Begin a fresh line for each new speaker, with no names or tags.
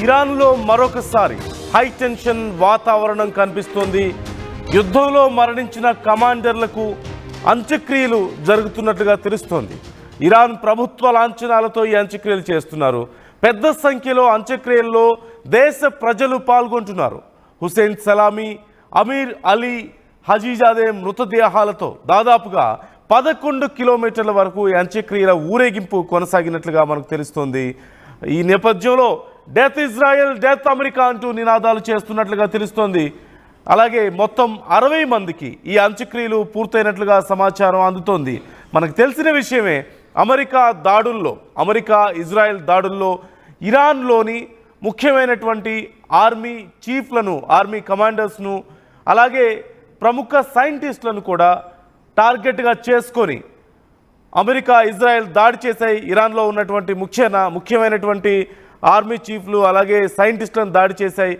ఇరాన్లో మరొకసారి high tension వాతావరణం కనిపిస్తోంది. యుద్ధంలో మరణించిన కమాండర్లకు అంత్యక్రియలు జరుగుతున్నట్లుగా తెలుస్తోంది. ఇరాన్ ప్రభుత్వ లాంఛనాలతో ఈ అంత్యక్రియలు చేస్తున్నారు. పెద్ద సంఖ్యలో అంత్యక్రియల్లో దేశ ప్రజలు పాల్గొంటున్నారు. హుసేన్ సలామీ, అమీర్ అలీ హజీజాదే మృతదేహాలతో దాదాపుగా 11 కిలోమీటర్ల వరకు ఈ అంత్యక్రియల ఊరేగింపు కొనసాగినట్లుగా మనకు తెలుస్తోంది. ఈ నేపథ్యంలో డెత్ ఇజ్రాయెల్, డెత్ అమెరికా అంటూ నినాదాలు చేస్తున్నట్లుగా తెలుస్తోంది. అలాగే మొత్తం 60 మందికి ఈ అంత్యక్రియలు పూర్తయినట్లుగా సమాచారం అందుతోంది. మనకు తెలిసిన విషయమే, అమెరికా ఇజ్రాయెల్ దాడుల్లో ఇరాన్లోని ముఖ్యమైనటువంటి ఆర్మీ చీఫ్లను, ఆర్మీ కమాండర్స్ను, అలాగే ప్రముఖ సైంటిస్టులను కూడా టార్గెట్గా చేసుకొని అమెరికా ఇజ్రాయెల్ దాడి చేశాయి. ఇరాన్లో ఉన్నటువంటి ముఖ్యమైనటువంటి ఆర్మీ చీఫ్లు అలాగే సైంటిస్టులను దాడి చేశాయి.